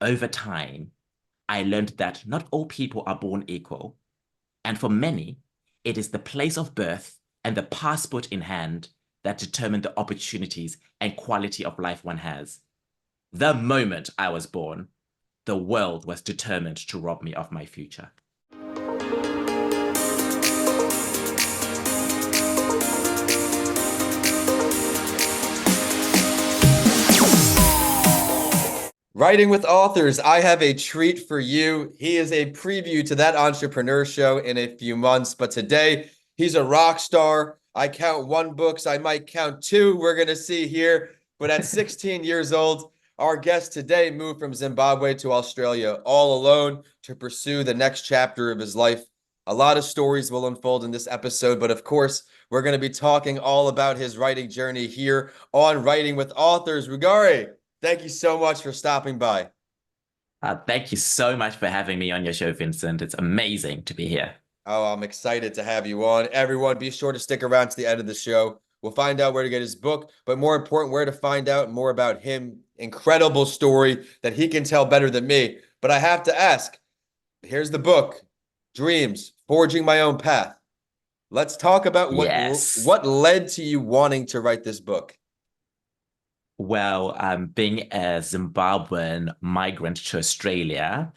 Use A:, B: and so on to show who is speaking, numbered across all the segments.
A: over time, I learned that not all people are born equal. And for many, it is the place of birth and the passport in hand that determine the opportunities and quality of life one has. The moment I was born, the world was determined to rob me of my future.
B: Writing with authors, I have a treat for you. He is a preview to that entrepreneur show in a few months, but today he's a rock star. I count one books, I might count two. We're going to see here. But at 16 years old, our guest today moved from Zimbabwe to Australia all alone to pursue the next chapter of his life. A lot of stories will unfold in this episode, but of course, we're going to be talking all about his writing journey here on Writing with Authors. Rugare, thank you so much for stopping by.
A: Thank you so much for having me on your show, Vincent. It's amazing to be here.
B: Oh, I'm excited to have you on. Everyone, be sure to stick around to the end of the show. We'll find out where to get his book, but more important, where to find out more about him. Incredible story that he can tell better than me. But I have to ask, here's the book, Dreams, Forging My Own Path. Let's talk about
A: Yes.
B: what led to you wanting to write this book.
A: Well, being a Zimbabwean migrant to Australia,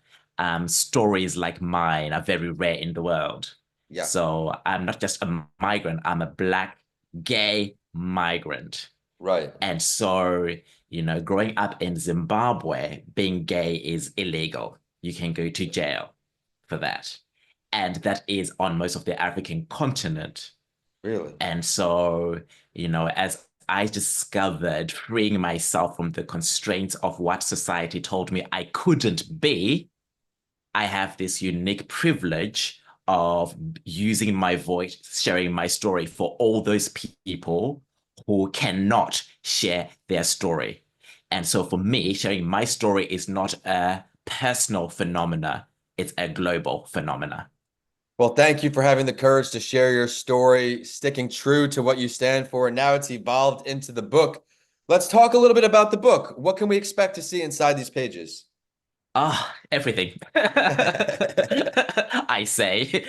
A: stories like mine are very rare in the world.
B: Yeah.
A: So I'm not just a migrant, I'm a Black gay migrant.
B: Right.
A: And so, growing up in Zimbabwe, being gay is illegal. You can go to jail for that. And that is on most of the African continent.
B: Really?
A: And so, as I discovered freeing myself from the constraints of what society told me I couldn't be, I have this unique privilege of using my voice, sharing my story for all those people who cannot share their story. And so for me, sharing my story is not a personal phenomena, it's a global phenomena.
B: Well, thank you for having the courage to share your story, sticking true to what you stand for, and now it's evolved into the book. Let's talk a little bit about the book. What can we expect to see inside these pages?
A: Everything. I say.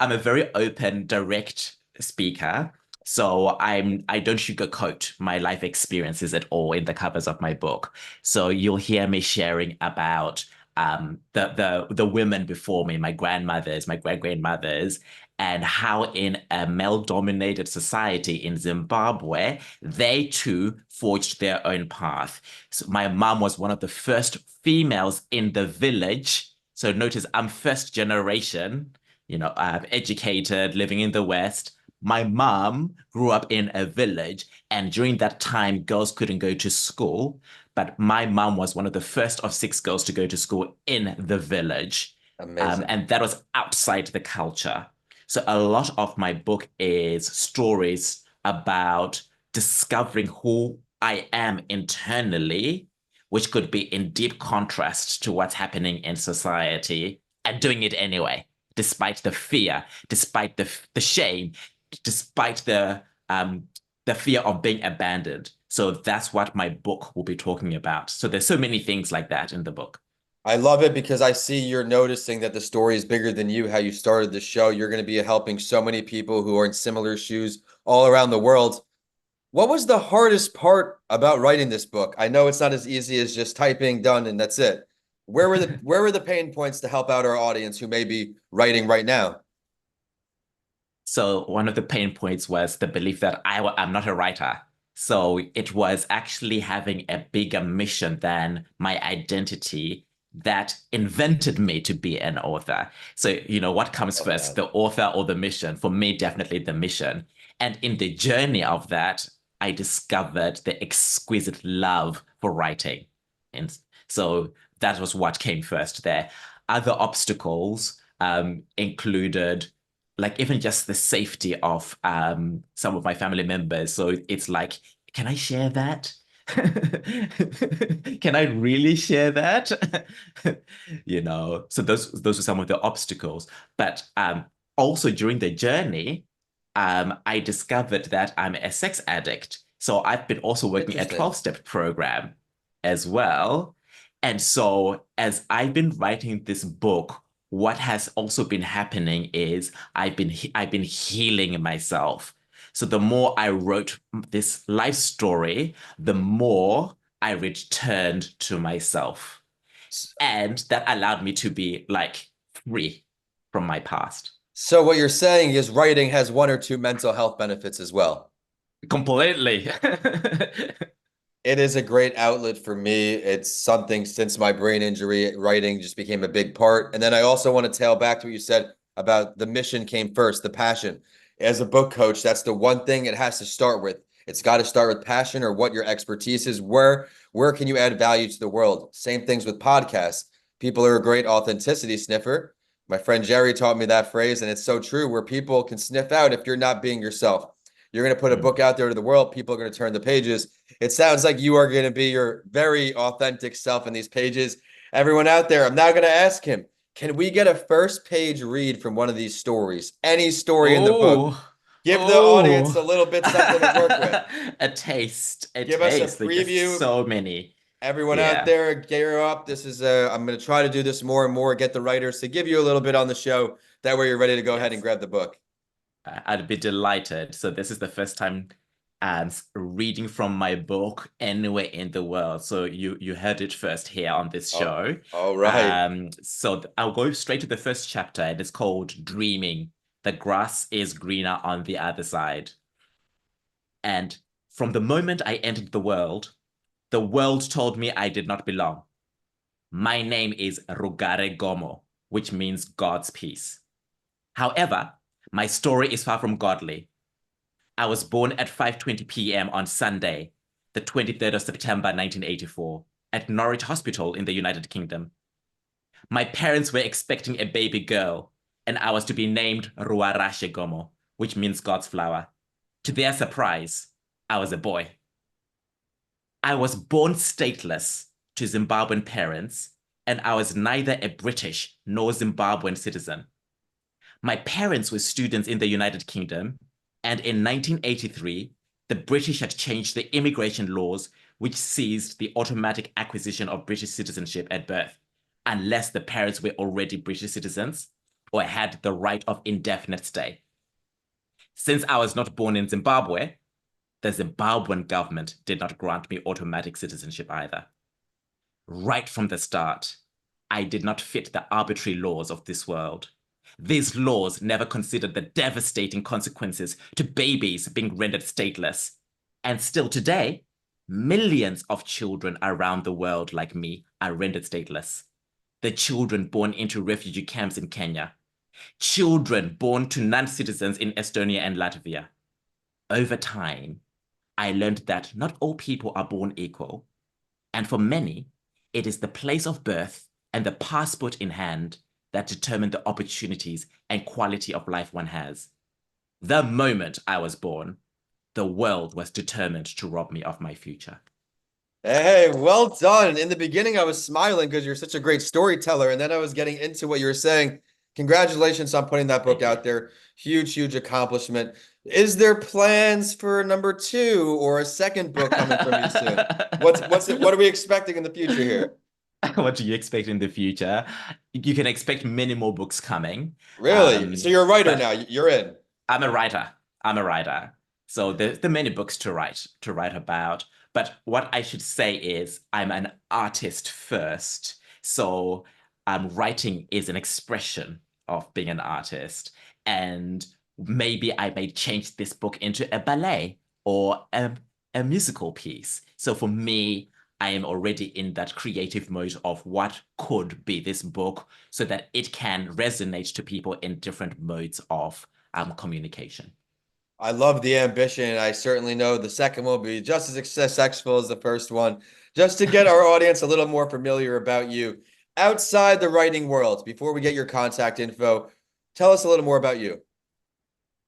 A: I'm a very open, direct speaker. So I don't sugarcoat my life experiences at all in the covers of my book. So you'll hear me sharing about the women before me, my grandmothers, my great-grandmothers, and how in a male-dominated society in Zimbabwe, they too forged their own path. So my mom was one of the first females in the village. So notice I'm first generation, I'm educated, living in the West. My mom grew up in a village, and during that time, girls couldn't go to school. But my mom was one of the first of 6 girls to go to school in the village.
B: Amazing.
A: And that was outside the culture. So a lot of my book is stories about discovering who I am internally, which could be in deep contrast to what's happening in society, and doing it anyway, despite the fear, despite the shame, despite the fear of being abandoned. So that's what my book will be talking about. So there's so many things like that in the book.
B: I love it because I see you're noticing that the story is bigger than you, how you started the show. You're going to be helping so many people who are in similar shoes all around the world. What was the hardest part about writing this book? I know it's not as easy as just typing done and that's it. Where were the pain points to help out our audience who may be writing right now?
A: So one of the pain points was the belief that I'm not a writer. So it was actually having a bigger mission than my identity that invented me to be an author. So, what comes first, the author or the mission? For me, definitely the mission. And in the journey of that, I discovered the exquisite love for writing. And so that was what came first there. Other obstacles included like even just the safety of some of my family members. So it's like, can I share that? Can I really share that? So those are some of the obstacles. But also during the journey, I discovered that I'm a sex addict. So I've been also working a 12-step program as well. And so as I've been writing this book, what has also been happening is I've been healing myself. So the more I wrote this life story, the more I returned to myself. And that allowed me to be like free from my past.
B: So what you're saying is writing has one or two mental health benefits as well.
A: Completely.
B: It is a great outlet for me. It's something since my brain injury, writing just became a big part. And then I also want to tail back to what you said about the mission came first, the passion. As a book coach, that's the one thing it has to start with. It's got to start with passion or what your expertise is. Where can you add value to the world? Same things with podcasts. People are a great authenticity sniffer. My friend Jerry taught me that phrase, and it's so true, where people can sniff out if you're not being yourself. You're going to put a book out there to the world, people are going to turn the pages. It sounds like you are going to be your very authentic self in these pages. Everyone out there, I'm now going to ask him, can we get a first page read from one of these stories? Any story in the book.
A: Oh,
B: Give the audience
A: oh.
B: a little bit something to work with.
A: A
B: Give us a
A: taste. Like there's
B: preview.
A: so many.
B: Everyone out
A: Yeah.
B: there, gear up. This is I'm going to try to do this more and more, get the writers to give you a little bit on the show. That way you're ready to go ahead and
A: Yes.
B: grab the book.
A: I'd be delighted. So this is the first time reading from my book anywhere in the world. So you heard it first here on this
B: Oh,
A: show.
B: all right.
A: I'll go straight to the first chapter, and it's called Dreaming. The grass is greener on the other side. And from the moment I entered the world told me I did not belong. My name is Rugare Gomo, which means God's peace. However, my story is far from godly. I was born at 5:20 p.m. on Sunday, the 23rd of September 1984, at Norwich Hospital in the United Kingdom. My parents were expecting a baby girl, and I was to be named Rugare Gomo, which means God's flower. To their surprise, I was a boy. I was born stateless to Zimbabwean parents, and I was neither a British nor Zimbabwean citizen. My parents were students in the United Kingdom, and in 1983, the British had changed the immigration laws, which seized the automatic acquisition of British citizenship at birth, unless the parents were already British citizens or had the right of indefinite stay. Since I was not born in Zimbabwe, the Zimbabwean government did not grant me automatic citizenship either. Right from the start, I did not fit the arbitrary laws of this world. These laws never considered the devastating consequences to babies being rendered stateless. And still today, millions of children around the world like me are rendered stateless. The children born into refugee camps in Kenya, children born to non-citizens in Estonia and Latvia. Over time, I learned that not all people are born equal. And for many, it is the place of birth and the passport in hand that determine the opportunities and quality of life one has. The moment I was born, the world was determined to rob me of my future.
B: Hey, well done. In the beginning, I was smiling because you're such a great storyteller. And then I was getting into what you were saying. Congratulations on putting that book
A: Thank you.
B: out there. Huge, huge accomplishment. Is there plans for number two or a second book coming from you soon? What are we expecting in the future here?
A: What do you expect in the future? You can expect many more books coming.
B: Really? So you're a writer now.
A: But
B: You're in.
A: I'm a writer. I'm a writer. So there are many books to write about. But what I should say is I'm an artist first. So writing is an expression of being an artist. And maybe I may change this book into a ballet or a musical piece. So for me, I am already in that creative mode of what could be this book so that it can resonate to people in different modes of communication.
B: I love the ambition. I certainly know the second will be just as successful as the first one. Just to get our audience a little more familiar about you outside the writing world, before we get your contact info, tell us a little more about you.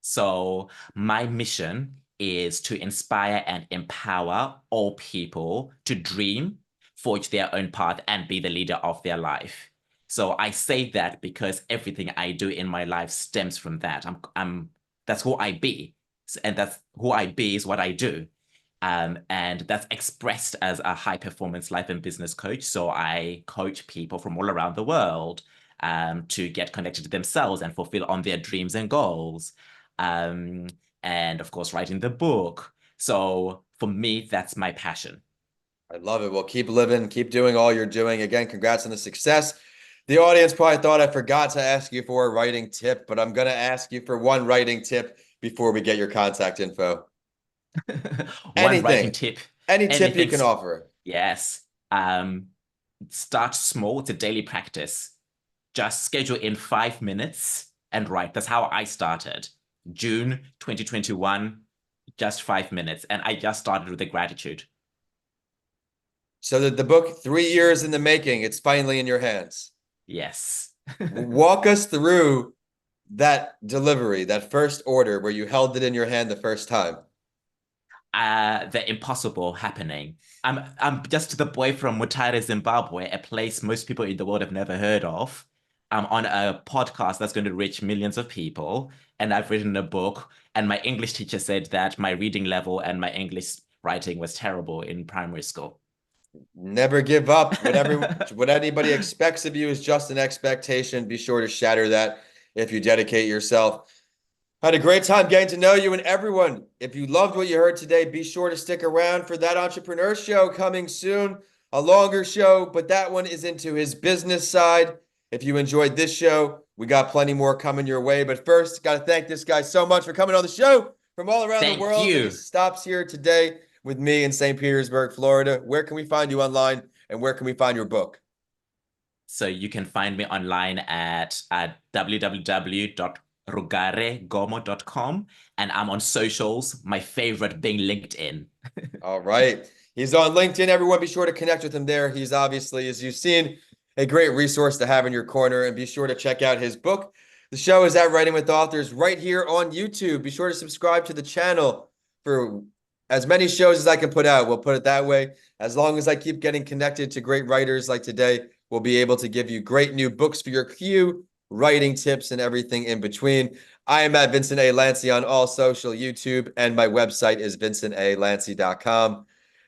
A: So my mission is to inspire and empower all people to dream, forge their own path, and be the leader of their life. So I say that because everything I do in my life stems from that. That's who I be. And that's who I be is what I do. And that's expressed as a high performance life and business coach. So I coach people from all around the world to get connected to themselves and fulfill on their dreams and goals. Um, and of course, writing the book. So for me, that's my passion.
B: I love it. Well, keep living, keep doing all you're doing. Again, congrats on the success. The audience probably thought I forgot to ask you for a writing tip, but I'm going to ask you for one writing tip before we get your contact info.
A: One writing
B: Anything,
A: tip,
B: any tip you
A: anything.
B: can offer.
A: Yes. Start small. It's a daily practice. Just schedule in 5 minutes and write. That's how I started. June 2021, just 5 minutes. And I just started with the gratitude.
B: So the book, 3 years in the making, it's finally in your hands.
A: Yes.
B: Walk us through that delivery, that first order where you held it in your hand the first time.
A: The impossible happening. I'm just the boy from Mutare, Zimbabwe, a place most people in the world have never heard of. I'm on a podcast that's going to reach millions of people, and I've written a book. And my English teacher said that my reading level and my English writing was terrible in primary school.
B: Never give up. What anybody expects of you is just an expectation. Be sure to shatter that if you dedicate yourself. I had a great time getting to know you, and everyone, if you loved what you heard today, be sure to stick around for that entrepreneur show coming soon. A longer show, but that one is into his business side. If you enjoyed this show, we got plenty more coming your way. But first, got to thank this guy so much for coming on the show from all around the
A: Thank
B: world. And he
A: you.
B: stops here today with me in St. Petersburg, Florida. Where can we find you online, and where can we find your book?
A: So you can find me online at www.rugaregomo.com. And I'm on socials, my favorite being LinkedIn.
B: All right. He's on LinkedIn. Everyone, be sure to connect with him there. He's obviously, as you've seen, a great resource to have in your corner. And be sure to check out his book. The show is at Writing with Authors right here on YouTube. Be sure to subscribe to the channel for as many shows as I can put out. We'll put it that way. As long as I keep getting connected to great writers like today, we'll be able to give you great new books for your queue, writing tips, and everything in between. I am at Vincent A. Lanci on all social, YouTube, and my website is vincentalanci.com.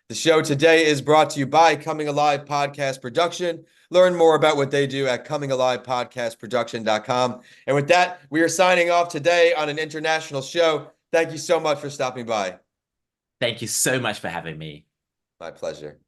B: The show today is brought to you by Coming Alive Podcast Production. Learn more about what they do at comingalivepodcastproduction.com. And with that, we are signing off today on an international show. Thank you so much for stopping by.
A: Thank you so much for having me.
B: My pleasure.